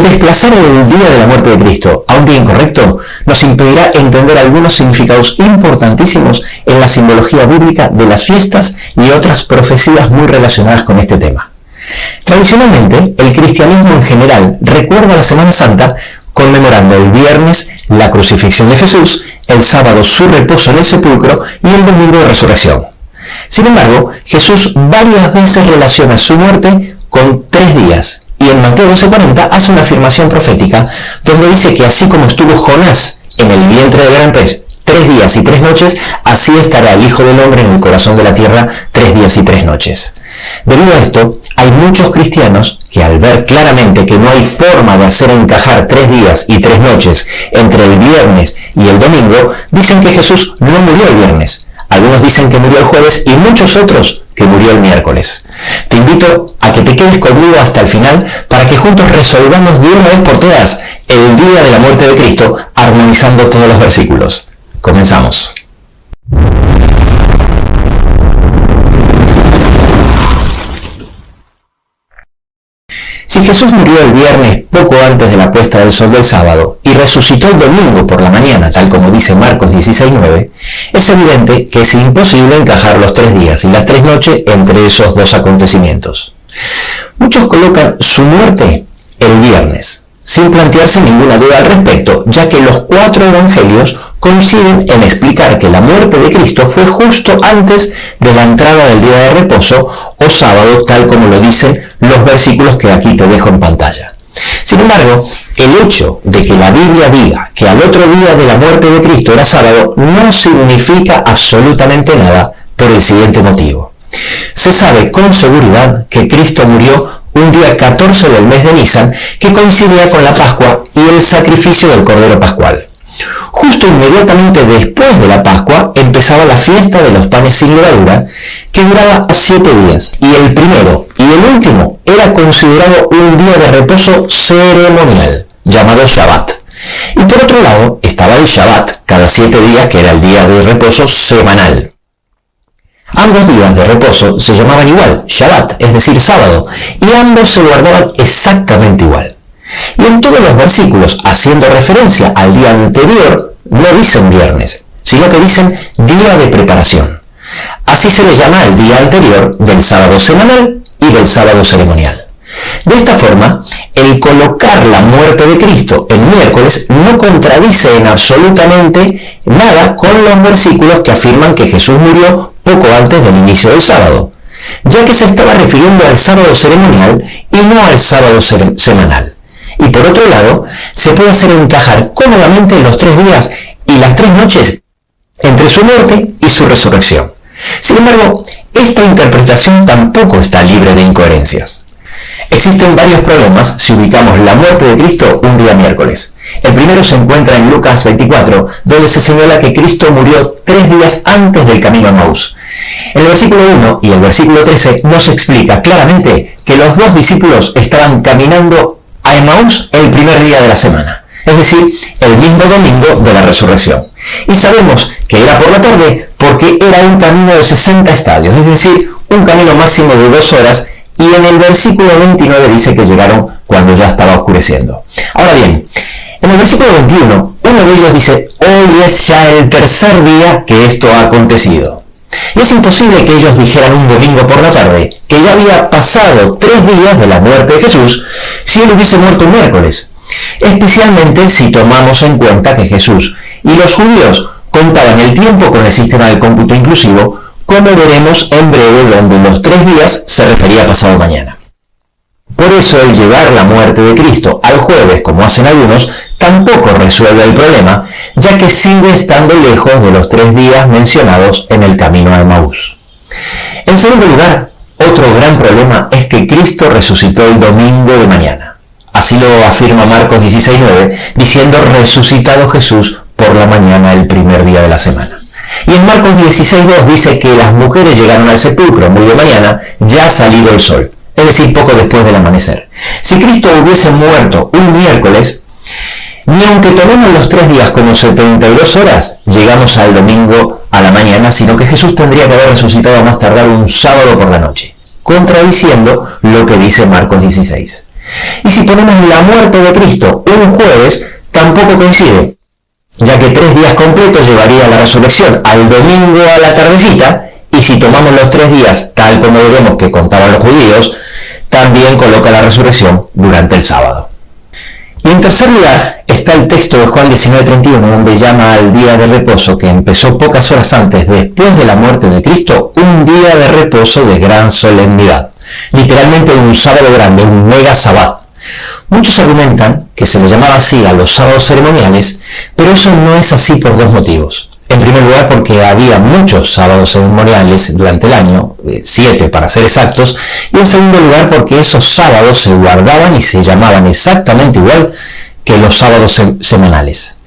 desplazar el día de la muerte de Cristo a un día incorrecto nos impedirá entender algunos significados importantísimos en la simbología bíblica de las fiestas y otras profecías muy relacionadas con este tema. Tradicionalmente, el cristianismo en general recuerda la Semana Santa conmemorando el viernes la crucifixión de Jesús, el sábado su reposo en el sepulcro y el domingo de resurrección. Sin embargo, Jesús varias veces relaciona su muerte con 3 días, y en Mateo 12:40 hace una afirmación profética donde dice que así como estuvo Jonás en el vientre del gran pez 3 días y 3 noches, así estará el Hijo del Hombre en el corazón de la tierra 3 días y 3 noches. Debido a esto, hay muchos cristianos que al ver claramente que no hay forma de hacer encajar 3 días y 3 noches entre el viernes y el domingo, dicen que Jesús no murió el viernes. Algunos dicen que murió el jueves y muchos otros que murió el miércoles. Te invito a que te quedes conmigo hasta el final para que juntos resolvamos de una vez por todas el día de la muerte de Cristo, armonizando todos los versículos. Comenzamos. Si Jesús murió el viernes poco antes de la puesta del sol del sábado y resucitó el domingo por la mañana, tal como dice Marcos 16:9, es evidente que es imposible encajar los 3 días y las 3 noches entre esos dos acontecimientos. Muchos colocan su muerte el viernes, sin plantearse ninguna duda al respecto, ya que los 4 evangelios coinciden en explicar que la muerte de Cristo fue justo antes de la entrada del día de reposo o sábado, tal como lo dicen los versículos que aquí te dejo en pantalla. Sin embargo, el hecho de que la Biblia diga que al otro día de la muerte de Cristo era sábado no significa absolutamente nada por el siguiente motivo. Se sabe con seguridad que Cristo murió un día 14 del mes de Nisan, que coincidía con la Pascua y el sacrificio del Cordero Pascual. Justo inmediatamente después de la Pascua empezaba la fiesta de los panes sin levadura, que duraba 7 días, y el primero y el último era considerado un día de reposo ceremonial, llamado Shabbat. Y por otro lado estaba el Shabbat, cada 7 días, que era el día de reposo semanal. Ambos días de reposo se llamaban igual, Shabbat, es decir, sábado, y ambos se guardaban exactamente igual. Y en todos los versículos, haciendo referencia al día anterior, no dicen viernes, sino que dicen día de preparación. Así se le llama el día anterior del sábado semanal y del sábado ceremonial. De esta forma, el colocar la muerte de Cristo en miércoles no contradice en absolutamente nada con los versículos que afirman que Jesús murió poco antes del inicio del sábado, ya que se estaba refiriendo al sábado ceremonial y no al sábado semanal. Y por otro lado, se puede hacer encajar cómodamente los 3 días y las 3 noches entre su muerte y su resurrección. Sin embargo, esta interpretación tampoco está libre de incoherencias. Existen varios problemas si ubicamos la muerte de Cristo un día miércoles. El primero se encuentra en Lucas 24, donde se señala que Cristo murió 3 días antes del camino a Emaús. En el versículo 1 y el versículo 13 nos explica claramente que los 2 discípulos estaban caminando a Emaús el primer día de la semana, es decir, el mismo domingo de la resurrección. Y sabemos que era por la tarde porque era un camino de 60 estadios, es decir, un camino máximo de 2 horas, y en el versículo 29 dice que llegaron cuando ya estaba oscureciendo. Ahora bien, en el versículo 21, uno de ellos dice, hoy es ya el 3er día que esto ha acontecido. Y es imposible que ellos dijeran un domingo por la tarde que ya había pasado 3 días de la muerte de Jesús si él hubiese muerto un miércoles, especialmente si tomamos en cuenta que Jesús y los judíos contaban el tiempo con el sistema de cómputo inclusivo, como veremos en breve, donde los 3 días se refería a pasado mañana. Por eso el llevar la muerte de Cristo al jueves, como hacen algunos, tampoco resuelve el problema, ya que sigue estando lejos de los 3 días mencionados en el camino a Emaús. En segundo lugar, otro gran problema es que Cristo resucitó el domingo de mañana. Así lo afirma Marcos 16:9, diciendo resucitado Jesús por la mañana el primer día de la semana. Y en Marcos 16:2 dice que las mujeres llegaron al sepulcro muy de mañana, ya salido el sol, es decir, poco después del amanecer. Si Cristo hubiese muerto un miércoles, ni aunque tomemos los 3 días como 72 horas, llegamos al domingo a la mañana, sino que Jesús tendría que haber resucitado a más tardar un sábado por la noche, contradiciendo lo que dice Marcos 16. Y si ponemos la muerte de Cristo un jueves, tampoco coincide, ya que 3 días completos llevaría la resurrección al domingo a la tardecita, y si tomamos los 3 días, tal como veremos que contaban los judíos, también coloca la resurrección durante el sábado. Y en tercer lugar está el texto de Juan 19:31, donde llama al día de reposo, que empezó pocas horas antes, después de la muerte de Cristo, un día de reposo de gran solemnidad. Literalmente un sábado grande, un mega sabbat. Muchos argumentan que se le llamaba así a los sábados ceremoniales, pero eso no es así por 2 motivos. En primer lugar, porque había muchos sábados ceremoniales durante el año, 7 para ser exactos, y en segundo lugar porque esos sábados se guardaban y se llamaban exactamente igual que los sábados semanales.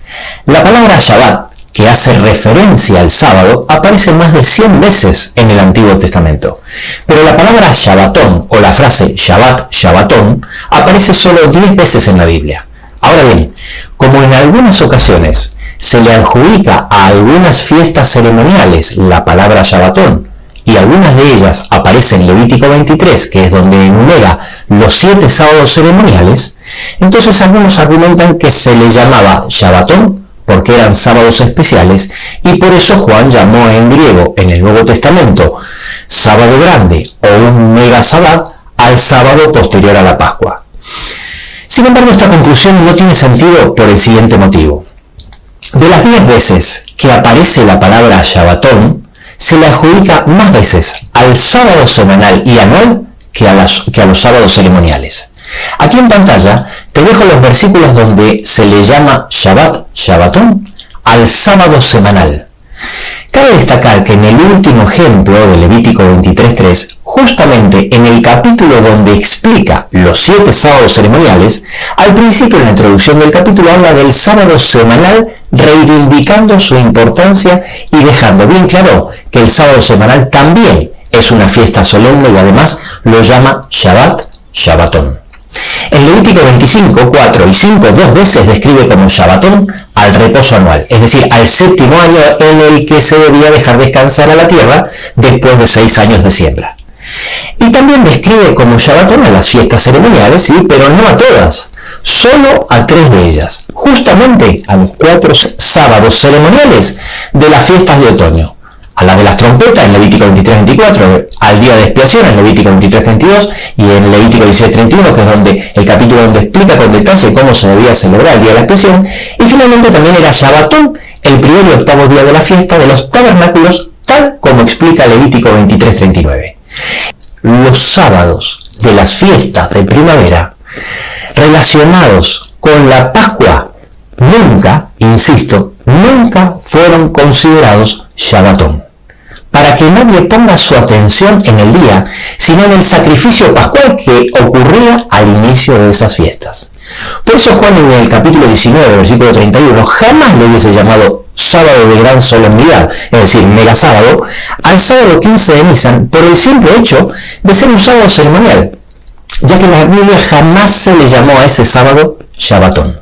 La palabra Shabbat, que hace referencia al sábado, aparece más de 100 veces en el Antiguo Testamento, pero la palabra Shabbatón o la frase Shabbat, Shabbatón, aparece solo 10 veces en la Biblia. Ahora bien, como en algunas ocasiones se le adjudica a algunas fiestas ceremoniales la palabra Shabbatón, y algunas de ellas aparecen en Levítico 23, que es donde enumera los 7 sábados ceremoniales, entonces algunos argumentan que se le llamaba Shabbatón porque eran sábados especiales, y por eso Juan llamó en griego en el Nuevo Testamento sábado grande o un mega sabbat al sábado posterior a la Pascua. Sin embargo, esta conclusión no tiene sentido por el siguiente motivo. De las 10 veces que aparece la palabra Shabbatón, se le adjudica más veces al sábado semanal y anual que a los sábados ceremoniales. Aquí en pantalla te dejo los versículos donde se le llama Shabbat, Shabbatón, al sábado semanal. Cabe destacar que en el último ejemplo de Levítico 23:3, justamente en el capítulo donde explica los 7 sábados ceremoniales, al principio en la introducción del capítulo habla del sábado semanal, reivindicando su importancia y dejando bien claro que el sábado semanal también es una fiesta solemne y además lo llama Shabbat, Shabbatón. En Levítico 25, 4 y 5 2 veces describe como Shabbatón al reposo anual, es decir, al 7º año en el que se debía dejar descansar a la tierra después de 6 años de siembra. Y también describe como Shabbatón a las fiestas ceremoniales, sí, pero no a todas, solo a 3 de ellas, justamente a los 4 sábados ceremoniales de las fiestas de otoño. A la de las trompetas en Levítico 23:24, al día de expiación en Levítico 23:32 y en Levítico 17:31, que es donde el capítulo donde explica con detalle cómo se debía celebrar el día de la expiación, y finalmente también era Shabbatón, el primer y octavo día de la fiesta de los tabernáculos, tal como explica Levítico 23:39. Los sábados de las fiestas de primavera relacionados con la Pascua nunca, insisto, nunca fueron considerados Shabbatón, para que nadie ponga su atención en el día, sino en el sacrificio pascual que ocurría al inicio de esas fiestas. Por eso Juan en el capítulo 19, versículo 31, jamás le hubiese llamado sábado de gran solemnidad, es decir, mega sábado, al sábado 15 de Nisan, por el simple hecho de ser un sábado ceremonial, ya que en la Biblia jamás se le llamó a ese sábado Shabbatón,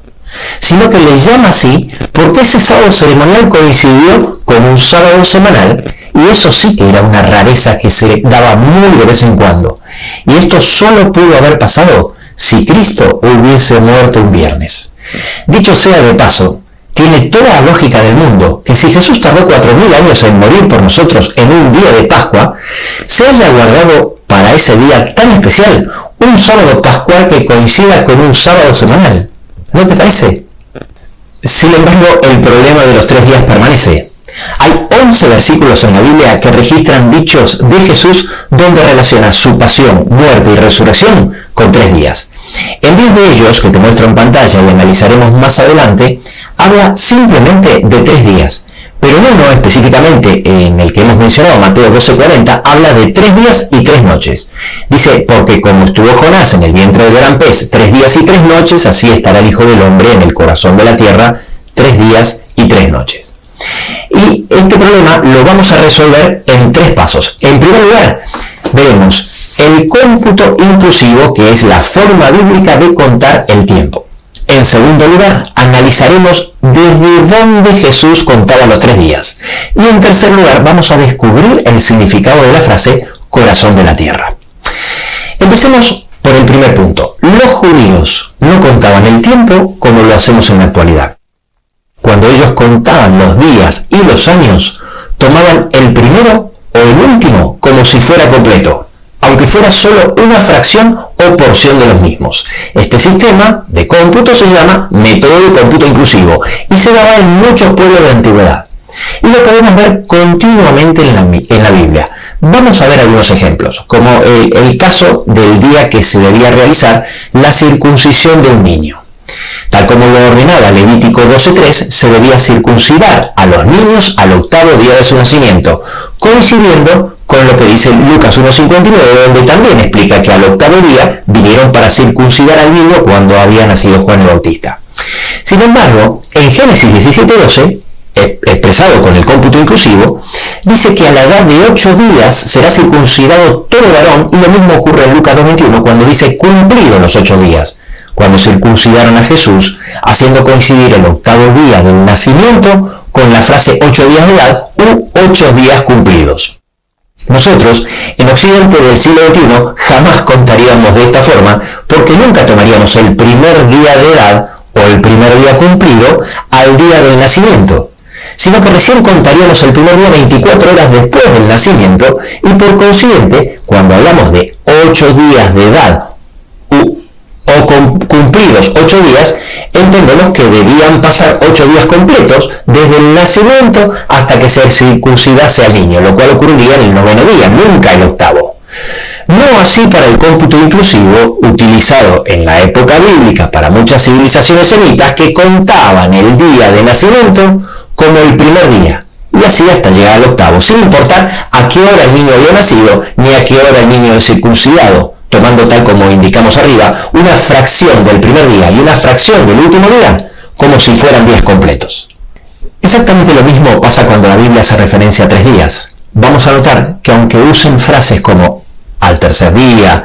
sino que le llama así porque ese sábado ceremonial coincidió con un sábado semanal, y eso sí que era una rareza que se daba muy de vez en cuando, y esto solo pudo haber pasado si Cristo hubiese muerto un viernes. Dicho sea de paso, tiene toda la lógica del mundo que si Jesús tardó 4.000 años en morir por nosotros en un día de Pascua, se haya guardado para ese día tan especial un sábado pascual que coincida con un sábado semanal. ¿No te parece? Sin embargo, el problema de los 3 días permanece. Hay 11 versículos en la Biblia que registran dichos de Jesús donde relaciona su pasión, muerte y resurrección con 3 días. En 10 de ellos, que te muestro en pantalla y analizaremos más adelante, habla simplemente de 3 días. Pero en uno específicamente, en el que hemos mencionado, Mateo 12:40, habla de 3 días y 3 noches. Dice, porque como estuvo Jonás en el vientre del gran pez 3 días y 3 noches, así estará el Hijo del Hombre en el corazón de la tierra 3 días y 3 noches. Y este problema lo vamos a resolver en 3 pasos. En primer lugar, veremos el cómputo inclusivo, que es la forma bíblica de contar el tiempo. En segundo lugar, analizaremos desde dónde Jesús contaba los 3 días. Y en tercer lugar, vamos a descubrir el significado de la frase corazón de la tierra. Empecemos Por el primer punto, los judíos no contaban el tiempo como lo hacemos en la actualidad. Cuando ellos contaban los días y los años, tomaban el primero o el último como si fuera completo, aunque fuera solo una fracción o porción de los mismos. Este sistema de cómputo se llama método de cómputo inclusivo y se daba en muchos pueblos de la antigüedad. Y lo podemos ver continuamente en la Biblia. Vamos a ver algunos ejemplos, como el caso del día que se debía realizar la circuncisión de un niño. Tal como lo ordenaba Levítico 12:3, se debía circuncidar a los niños al octavo día de su nacimiento, coincidiendo con lo que dice Lucas 1:59, donde también explica que al octavo día vinieron para circuncidar al niño cuando había nacido Juan el Bautista. Sin embargo, en Génesis 17:12, expresado con el cómputo inclusivo, dice que a la edad de 8 días será circuncidado todo varón, y lo mismo ocurre en Lucas 2:21 cuando dice cumplidos los 8 días, cuando circuncidaron a Jesús, haciendo coincidir el octavo día del nacimiento con la frase 8 días de edad u 8 días cumplidos. Nosotros, en Occidente del siglo XXI, jamás contaríamos de esta forma, porque nunca tomaríamos el primer día de edad o el primer día cumplido al día del nacimiento, sino que recién contaríamos el primer día 24 horas después del nacimiento, y por consiguiente, cuando hablamos de 8 días de edad o cumplidos 8 días, entendemos que debían pasar 8 días completos desde el nacimiento hasta que se circuncidase al niño, lo cual ocurriría en el 9º día, nunca el 8º. No así para el cómputo inclusivo utilizado en la época bíblica para muchas civilizaciones semitas que contaban el día de nacimiento como el primer día, y así hasta llegar al 8º, sin importar a qué hora el niño había nacido ni a qué hora el niño era circuncidado, tomando, tal como indicamos arriba, una fracción del primer día y una fracción del último día, como si fueran días completos. Exactamente lo mismo pasa cuando la Biblia hace referencia a 3 días. Vamos a notar que aunque usen frases como al tercer día,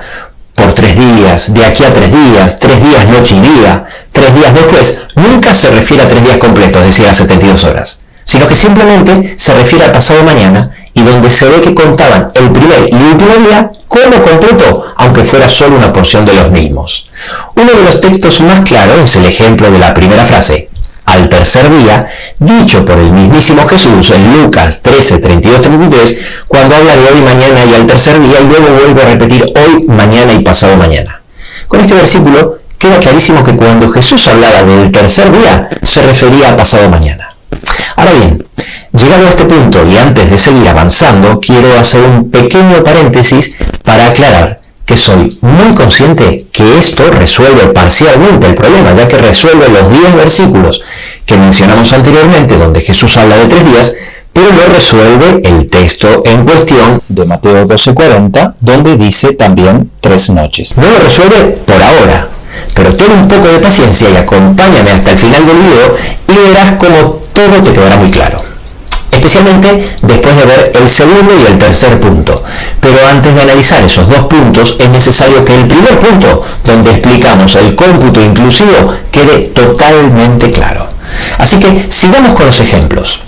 por 3 días, de aquí a 3 días, 3 días noche y día, 3 días después, nunca se refiere a 3 días completos, es decir, a 72 horas, sino que simplemente se refiere al pasado mañana, y donde se ve que contaban el primer y último día como completo, aunque fuera solo una porción de los mismos. Uno de los textos más claros es el ejemplo de la primera frase, al tercer día, dicho por el mismísimo Jesús en Lucas 13:32-33, cuando habla de hoy, mañana y al tercer día, y luego vuelve a repetir hoy, mañana y pasado mañana. Con este versículo queda clarísimo que cuando Jesús hablaba del tercer día, se refería a pasado mañana. Ahora bien, llegado a este punto y antes de seguir avanzando, quiero hacer un pequeño paréntesis para aclarar que soy muy consciente que esto resuelve parcialmente el problema, ya que resuelve los 10 versículos que mencionamos anteriormente, donde Jesús habla de 3 días, pero no resuelve el texto en cuestión de Mateo 12:40, donde dice también 3 noches. No lo resuelve por ahora, pero ten un poco de paciencia y acompáñame hasta el final del video y verás cómo todo te quedará muy claro, especialmente después de ver el segundo y el tercer punto. Pero antes de analizar esos 2 puntos, es necesario que el primer punto, donde explicamos el cómputo inclusivo, quede totalmente claro. Así que sigamos con los ejemplos.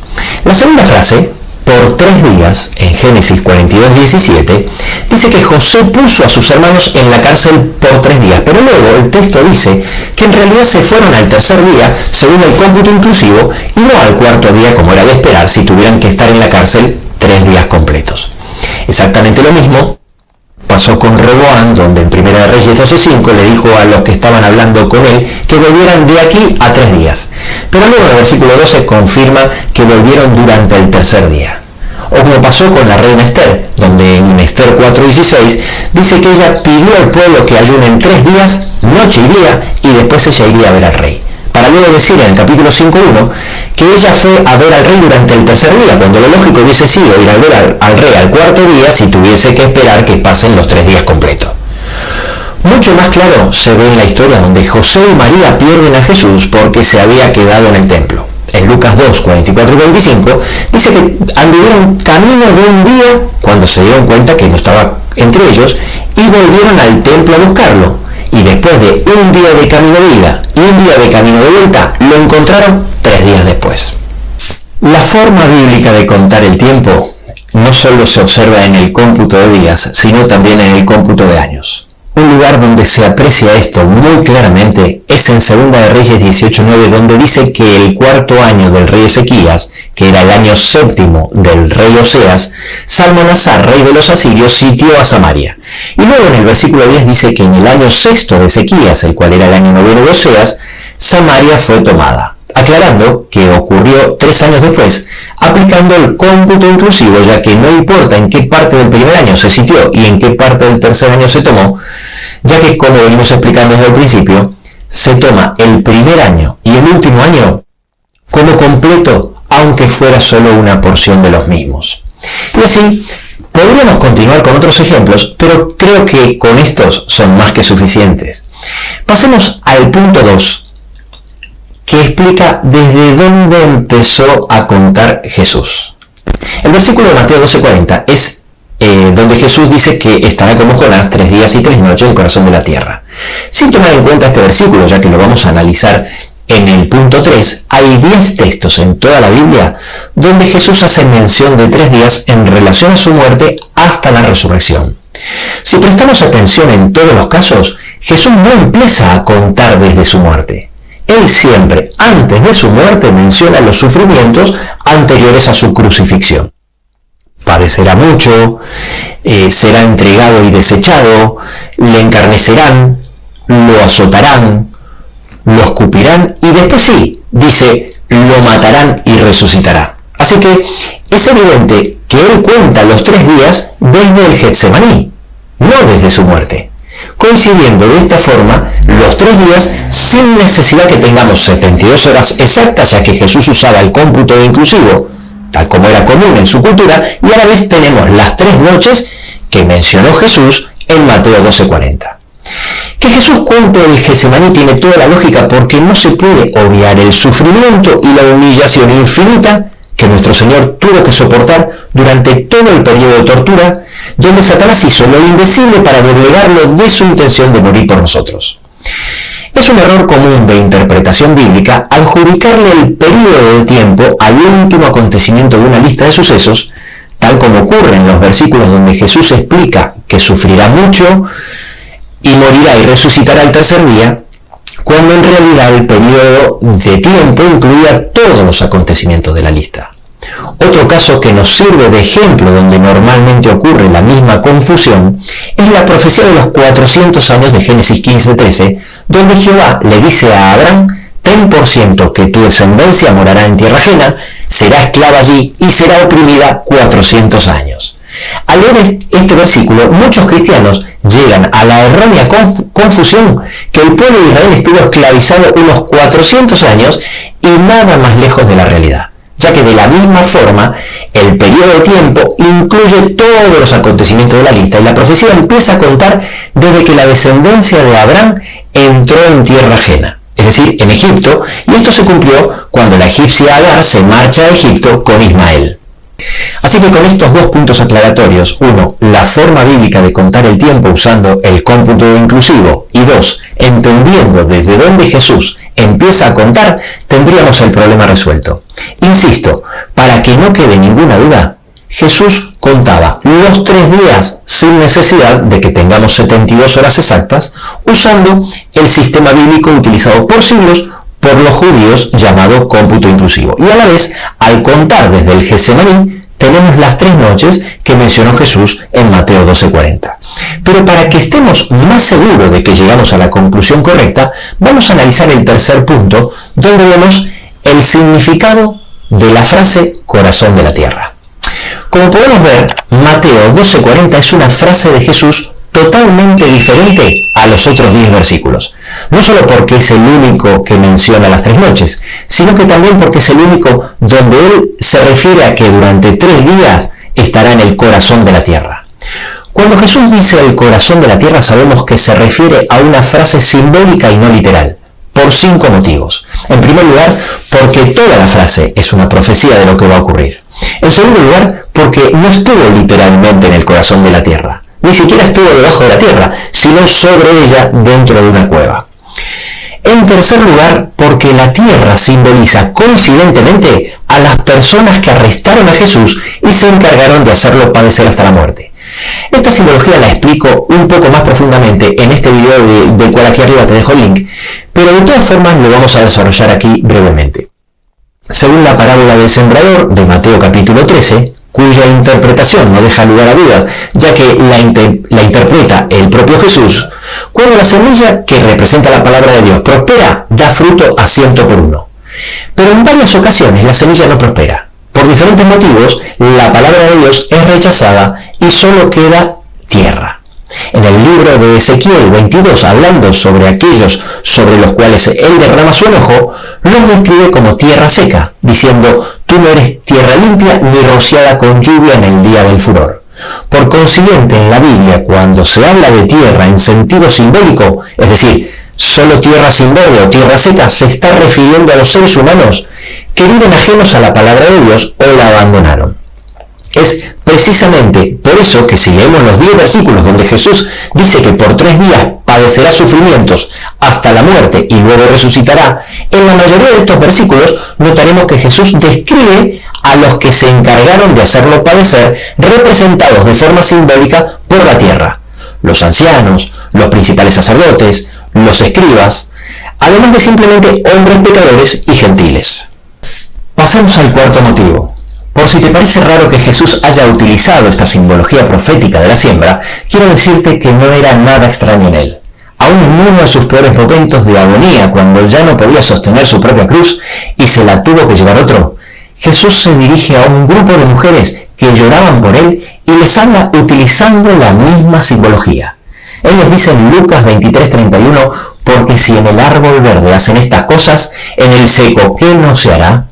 La segunda frase, por 3 días, en Génesis 42:17, dice que José puso a sus hermanos en la cárcel por 3 días, pero luego el texto dice que en realidad se fueron al tercer día, según el cómputo inclusivo, y no al 4º día, como era de esperar si tuvieran que estar en la cárcel 3 días completos. Exactamente lo mismo pasó con Roboam, donde en 1 de Reyes 12:5 le dijo a los que estaban hablando con él que volvieran de aquí a 3 días. Pero luego en el versículo 12 confirma que volvieron durante el tercer día. O como pasó con la reina Esther, donde en Esther 4:16 dice que ella pidió al pueblo que ayunen 3 días, noche y día, y después ella iría a ver al rey. Para luego decir en el capítulo 5:1 que ella fue a ver al rey durante el tercer día, cuando lo lógico hubiese sido ir a ver al rey al 4º día si tuviese que esperar que pasen los 3 días completos. Mucho más claro se ve en la historia donde José y María pierden a Jesús porque se había quedado en el templo. En Lucas 2:44-45 dice que anduvieron camino de un día cuando se dieron cuenta que no estaba entre ellos y volvieron al templo a buscarlo. Y después de un día de camino de ida y un día de camino de vuelta, lo encontraron 3 días después. La forma bíblica de contar el tiempo no solo se observa en el cómputo de días, sino también en el cómputo de años. Un lugar donde se aprecia esto muy claramente es en 2 de Reyes 18:9, donde dice que el cuarto año del rey Ezequías, que era el año séptimo del rey Oseas, Salmanasar, rey de los asirios, sitió a Samaria. Y luego en el versículo 10 dice que en el año sexto de Ezequías, el cual era el año noveno de Oseas, Samaria fue tomada, aclarando que ocurrió 3 años después, aplicando el cómputo inclusivo, ya que no importa en qué parte del primer año se sitió y en qué parte del tercer año se tomó, ya que, como venimos explicando desde el principio, se toma el primer año y el último año como completo, aunque fuera solo una porción de los mismos. Y así, podríamos continuar con otros ejemplos, pero creo que con estos son más que suficientes. Pasemos al punto 2, que explica desde dónde empezó a contar Jesús. El versículo de Mateo 12:40 es donde Jesús dice que estará como Jonás 3 días y 3 noches en el corazón de la tierra. Sin tomar en cuenta este versículo, ya que lo vamos a analizar en el punto 3, hay 10 textos en toda la Biblia donde Jesús hace mención de 3 días en relación a su muerte hasta la resurrección. Si prestamos atención en todos los casos, Jesús no empieza a contar desde su muerte. Él siempre, antes de su muerte, menciona los sufrimientos anteriores a su crucifixión. Padecerá mucho, será entregado y desechado, le encarnecerán, lo azotarán, lo escupirán y después sí, dice, lo matarán y resucitará. Así que es evidente que él cuenta los 3 días desde el Getsemaní, no desde su muerte, coincidiendo de esta forma los 3 días sin necesidad que tengamos 72 horas exactas, ya que Jesús usaba el cómputo inclusivo, tal como era común en su cultura, y a la vez tenemos las 3 noches que mencionó Jesús en Mateo 12:40. Que Jesús cuente el Getsemaní tiene toda la lógica, porque no se puede obviar el sufrimiento y la humillación infinita que nuestro Señor tuvo que soportar durante todo el periodo de tortura, donde Satanás hizo lo indecible para doblegarlo de su intención de morir por nosotros. Es un error común de interpretación bíblica adjudicarle el periodo de tiempo al último acontecimiento de una lista de sucesos, tal como ocurre en los versículos donde Jesús explica que sufrirá mucho y morirá y resucitará el tercer día, cuando en realidad el periodo de tiempo incluía todos los acontecimientos de la lista. Otro caso que nos sirve de ejemplo donde normalmente ocurre la misma confusión es la profecía de los 400 años de Génesis 15:13, donde Jehová le dice a Abraham: ten por cierto que tu descendencia morará en tierra ajena, será esclava allí y será oprimida 400 años. Al leer este versículo, muchos cristianos llegan a la errónea confusión que el pueblo de Israel estuvo esclavizado unos 400 años y nada más lejos de la realidad, ya que de la misma forma el periodo de tiempo incluye todos los acontecimientos de la lista y la profecía empieza a contar desde que la descendencia de Abraham entró en tierra ajena, es decir, en Egipto, y esto se cumplió cuando la egipcia Agar se marcha a Egipto con Ismael. Así que con estos 2 puntos aclaratorios, 1, la forma bíblica de contar el tiempo usando el cómputo inclusivo, y 2, entendiendo desde dónde Jesús empieza a contar, tendríamos el problema resuelto. Insisto, para que no quede ninguna duda, Jesús contaba los 3 días sin necesidad de que tengamos 72 horas exactas, usando el sistema bíblico utilizado por siglos por los judíos llamado cómputo inclusivo. Y a la vez, al contar desde el Getsemaní, tenemos las 3 noches que mencionó Jesús en Mateo 12:40. Pero para que estemos más seguros de que llegamos a la conclusión correcta, vamos a analizar el tercer punto, donde vemos el significado de la frase corazón de la tierra. Como podemos ver, Mateo 12:40 es una frase de Jesús totalmente diferente a los otros 10 versículos. No solo porque es el único que menciona las 3 noches, sino que también porque es el único donde él se refiere a que durante 3 días estará en el corazón de la tierra. Cuando Jesús dice el corazón de la tierra, sabemos que se refiere a una frase simbólica y no literal, por 5 motivos. En primer lugar, porque toda la frase es una profecía de lo que va a ocurrir. En segundo lugar, porque no estuvo literalmente en el corazón de la tierra. Ni siquiera estuvo debajo de la tierra, sino sobre ella dentro de una cueva. En tercer lugar, porque la tierra simboliza coincidentemente a las personas que arrestaron a Jesús y se encargaron de hacerlo padecer hasta la muerte. Esta simbología la explico un poco más profundamente en este video del cual aquí arriba te dejo el link, pero de todas formas lo vamos a desarrollar aquí brevemente. Según la parábola del sembrador de Mateo capítulo 13, cuya interpretación no deja lugar a dudas, ya que la interpreta el propio Jesús, cuando la semilla que representa la palabra de Dios prospera, da fruto a 100 por 1. Pero en varias ocasiones la semilla no prospera. Por diferentes motivos, la palabra de Dios es rechazada y solo queda tierra. En el libro de Ezequiel 22, hablando sobre aquellos sobre los cuales él derrama su enojo, los describe como tierra seca, diciendo: tú no eres tierra limpia ni rociada con lluvia en el día del furor. Por consiguiente, en la Biblia, cuando se habla de tierra en sentido simbólico, es decir, solo tierra sin verde o tierra seca, se está refiriendo a los seres humanos que viven ajenos a la palabra de Dios o la abandonaron. Es precisamente por eso que si leemos los 10 versículos donde Jesús dice que por 3 días padecerá sufrimientos hasta la muerte y luego resucitará, en la mayoría de estos versículos notaremos que Jesús describe a los que se encargaron de hacerlo padecer, representados de forma simbólica por la tierra: los ancianos, los principales sacerdotes, los escribas, además de simplemente hombres pecadores y gentiles. Pasemos al cuarto motivo. Por si te parece raro que Jesús haya utilizado esta simbología profética de la siembra, quiero decirte que no era nada extraño en él. Aún en uno de sus peores momentos de agonía, cuando ya no podía sostener su propia cruz y se la tuvo que llevar otro, Jesús se dirige a un grupo de mujeres que lloraban por él y les habla utilizando la misma simbología. Él les dice en Lucas 23:31, porque si en el árbol verde hacen estas cosas, en el seco, ¿qué no se hará?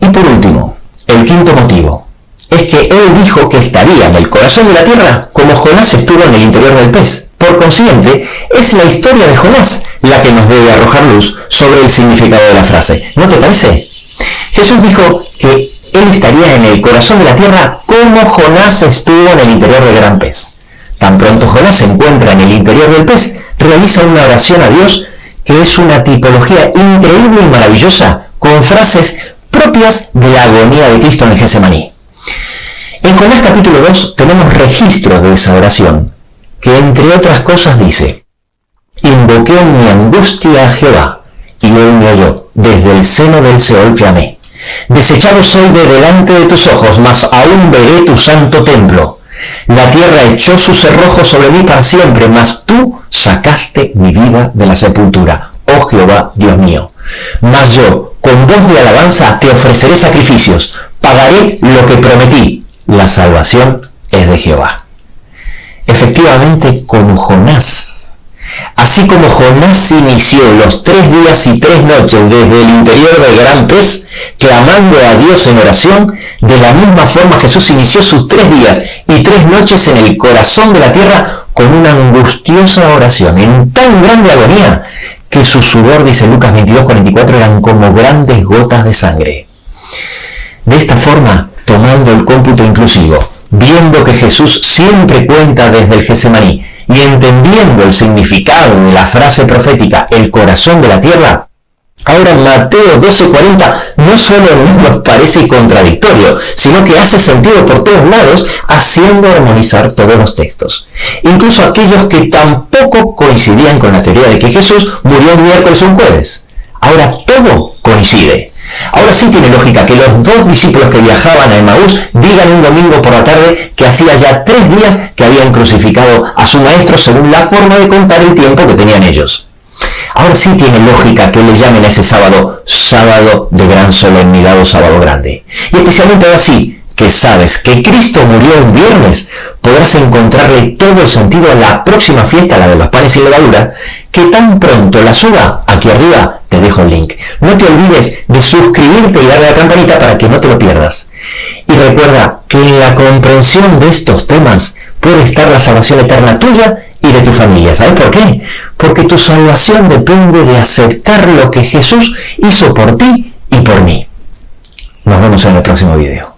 Y por último, el quinto motivo es que él dijo que estaría en el corazón de la tierra como Jonás estuvo en el interior del pez. Por consiguiente, es la historia de Jonás la que nos debe arrojar luz sobre el significado de la frase. ¿No te parece? Jesús dijo que él estaría en el corazón de la tierra como Jonás estuvo en el interior del gran pez. Tan pronto Jonás se encuentra en el interior del pez, realiza una oración a Dios que es una tipología increíble y maravillosa, con frases propias de la agonía de Cristo en el Getsemaní. En Jonás capítulo 2 tenemos registros de esa oración, que entre otras cosas dice: invoqué en mi angustia a Jehová, y él me oyó, desde el seno del Seol clamé. Desechado soy de delante de tus ojos, mas aún veré tu santo templo. La tierra echó sus cerrojos sobre mí para siempre, mas tú sacaste mi vida de la sepultura, oh Jehová, Dios mío. Mas yo, con voz de alabanza, te ofreceré sacrificios, pagaré lo que prometí, la salvación es de Jehová. Efectivamente, con Jonás, así como Jonás inició los 3 días y 3 noches desde el interior del gran pez, clamando a Dios en oración, de la misma forma Jesús inició sus 3 días y 3 noches en el corazón de la tierra con una angustiosa oración, en tan grande agonía, que su sudor, dice Lucas 22:44, eran como grandes gotas de sangre. De esta forma, tomando el cómputo inclusivo, viendo que Jesús siempre cuenta desde el Getsemaní y entendiendo el significado de la frase profética, el corazón de la tierra, ahora Mateo 12:40 no solo no nos parece contradictorio, sino que hace sentido por todos lados, haciendo armonizar todos los textos. Incluso aquellos que tampoco coincidían con la teoría de que Jesús murió un miércoles o un jueves. Ahora todo coincide. Ahora sí tiene lógica que los 2 discípulos que viajaban a Emaús digan un domingo por la tarde que hacía ya 3 días que habían crucificado a su maestro según la forma de contar el tiempo que tenían ellos. Ahora sí tiene lógica que le llamen a ese sábado, sábado de gran solemnidad o sábado grande. Y especialmente ahora sí, que sabes que Cristo murió un viernes, podrás encontrarle todo el sentido a la próxima fiesta, la de los panes sin levadura, que tan pronto la suba, aquí arriba te dejo el link. No te olvides de suscribirte y darle a la campanita para que no te lo pierdas. Y recuerda que en la comprensión de estos temas puede estar la salvación eterna tuya y de tu familia. ¿Sabes por qué? Porque tu salvación depende de aceptar lo que Jesús hizo por ti y por mí. Nos vemos en el próximo video.